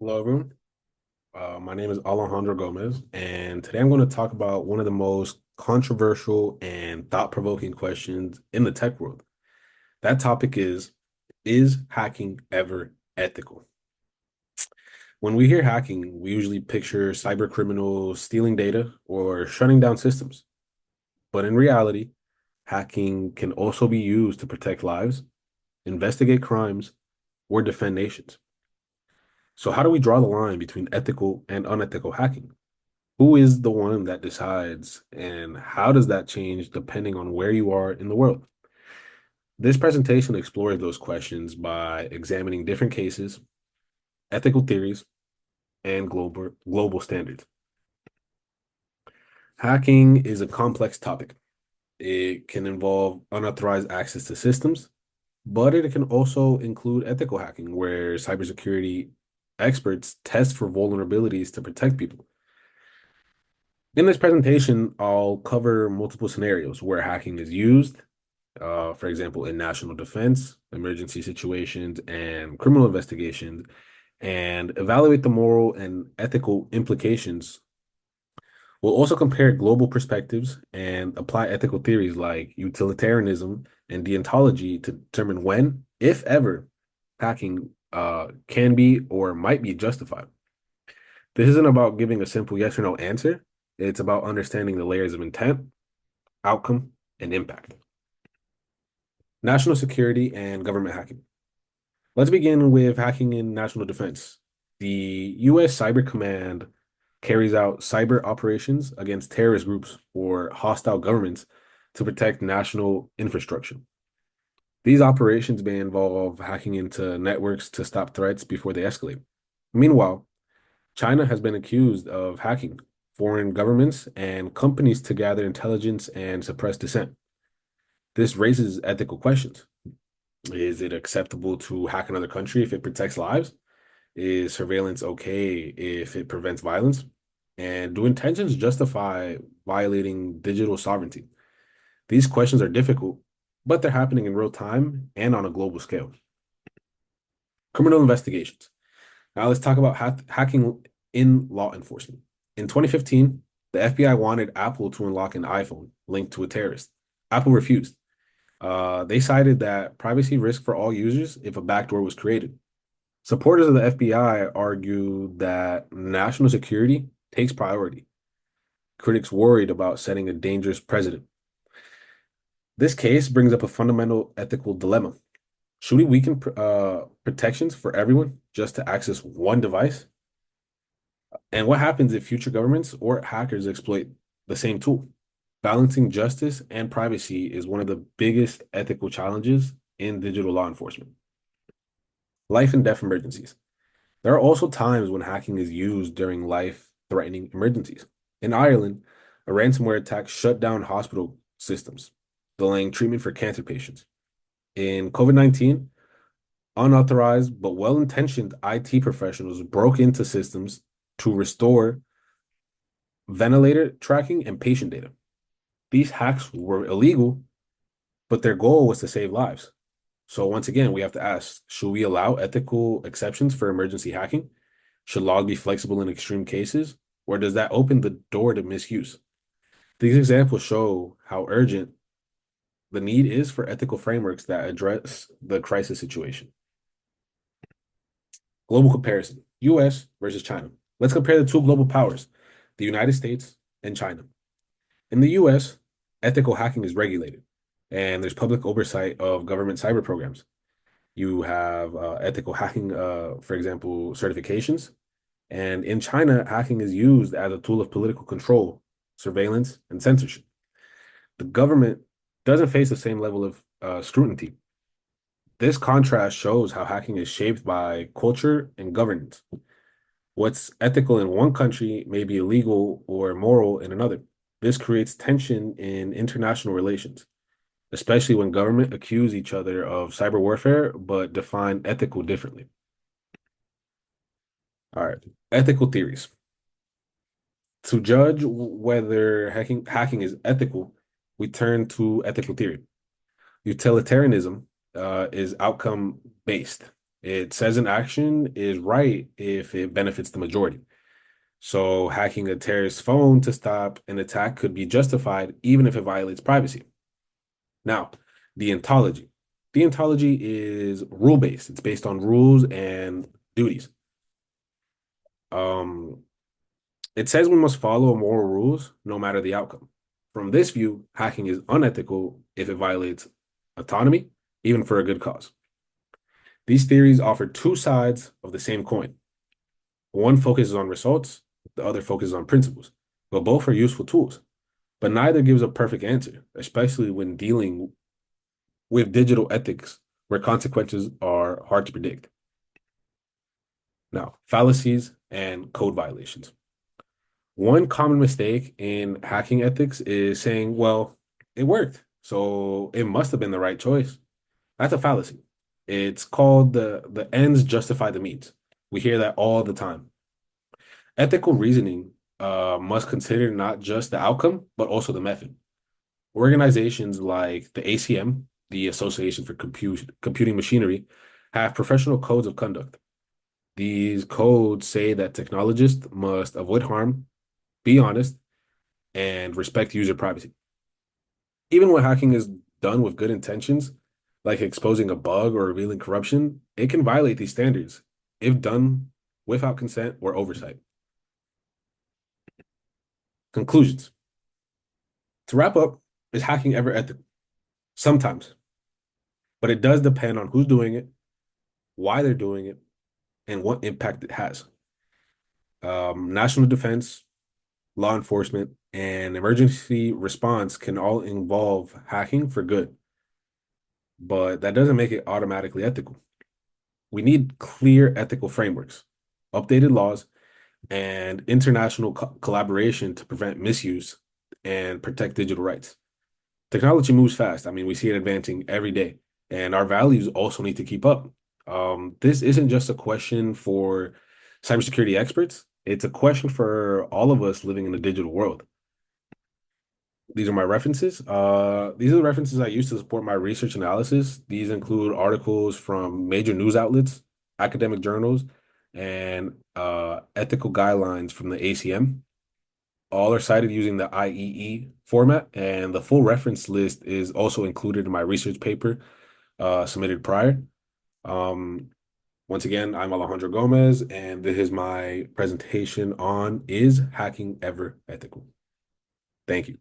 Hello, everyone. My name is Alejandro Gomez, and today I'm going to talk about one of the most controversial and thought-provoking questions in the tech world. That topic is hacking ever ethical? When we hear hacking, we usually picture cyber criminals stealing data or shutting down systems. But in reality, hacking can also be used to protect lives, investigate crimes, or defend nations. So how do we draw the line between ethical and unethical hacking? Who is the one that decides, and how does that change depending on where you are in the world? This presentation explores those questions by examining different cases, ethical theories, and global standards. Hacking is a complex topic. It can involve unauthorized access to systems, but it can also include ethical hacking, where cybersecurity experts test for vulnerabilities to protect people. In this presentation, I'll cover multiple scenarios where hacking is used, for example, in national defense, emergency situations, and criminal investigations, and evaluate the moral and ethical implications. We'll also compare global perspectives and apply ethical theories like utilitarianism and deontology to determine when, if ever, hacking can be or might be justified. This isn't about giving a simple yes or no answer. It's about understanding the layers of intent, outcome, and impact. National security and government hacking. Let's begin with hacking in national defense. The U.S. Cyber Command carries out cyber operations against terrorist groups or hostile governments to protect national infrastructure. These operations may involve hacking into networks to stop threats before they escalate. Meanwhile, China has been accused of hacking foreign governments and companies to gather intelligence and suppress dissent. This raises ethical questions. Is it acceptable to hack another country if it protects lives? Is surveillance okay if it prevents violence? And do intentions justify violating digital sovereignty? These questions are difficult, but they're happening in real time and on a global scale. Criminal investigations. Now let's talk about hacking in law enforcement. In 2015, the FBI wanted Apple to unlock an iPhone linked to a terrorist. Apple refused. They cited that privacy risk for all users if a backdoor was created. Supporters of the FBI argue that national security takes priority. Critics worried about setting a dangerous precedent. This case brings up a fundamental ethical dilemma. Should we weaken protections for everyone just to access one device? And what happens if future governments or hackers exploit the same tool? Balancing justice and privacy is one of the biggest ethical challenges in digital law enforcement. Life and death emergencies. There are also times when hacking is used during life-threatening emergencies. In Ireland, a ransomware attack shut down hospital systems, delaying treatment for cancer patients. In COVID-19, unauthorized but well-intentioned IT professionals broke into systems to restore ventilator tracking and patient data. These hacks were illegal, but their goal was to save lives. So once again, we have to ask, should we allow ethical exceptions for emergency hacking? Should laws be flexible in extreme cases? Or does that open the door to misuse? These examples show how urgent the need is for ethical frameworks that address the crisis situation. Global comparison, US versus China. Let's compare the two global powers, the United States and China. In the US, ethical hacking is regulated, and there's public oversight of government cyber programs. You have ethical hacking, for example, certifications. And in China, hacking is used as a tool of political control, surveillance, and censorship. The government doesn't face the same level of scrutiny. This contrast shows how hacking is shaped by culture and governance. What's ethical in one country may be illegal or immoral in another. This creates tension in international relations, especially when government accuse each other of cyber warfare but define ethical differently. All right, ethical theories. To judge whether hacking is ethical, we turn to ethical theory. Utilitarianism is outcome based. It says an action is right if it benefits the majority. So hacking a terrorist's phone to stop an attack could be justified even if it violates privacy. Now, deontology. Deontology is rule-based. It's based on rules and duties. Um, it says we must follow moral rules no matter the outcome. From this view, hacking is unethical if it violates autonomy, even for a good cause. These theories offer two sides of the same coin. One focuses on results, the other focuses on principles. But both are useful tools. But neither gives a perfect answer, especially when dealing with digital ethics where consequences are hard to predict. Now, fallacies and code violations. One common mistake in hacking ethics is saying, well, it worked, so it must have been the right choice. That's a fallacy. It's called the ends justify the means. We hear that all the time. Ethical reasoning must consider not just the outcome, but also the method. Organizations like the ACM, the Association for Computing Machinery, have professional codes of conduct. These codes say that technologists must avoid harm, be honest, and respect user privacy. Even when hacking is done with good intentions, like exposing a bug or revealing corruption, it can violate these standards if done without consent or oversight. Conclusions. To wrap up, is hacking ever ethical? Sometimes, but it does depend on who's doing it, why they're doing it, and what impact it has. National defense, law enforcement, and emergency response can all involve hacking for good, but that doesn't make it automatically ethical. We need clear ethical frameworks, updated laws, and international collaboration to prevent misuse and protect digital rights. Technology moves fast. I mean, we see it advancing every day, and our values also need to keep up. This isn't just a question for cybersecurity experts. It's a question for all of us living in a digital world. These are my references. These are the references I use to support my research analysis. These include articles from major news outlets, academic journals, and ethical guidelines from the ACM. All are cited using the IEE format, and the full reference list is also included in my research paper submitted prior. Um, Once again, I'm Alejandro Gomez, and this is my presentation on Is Hacking Ever Ethical? Thank you.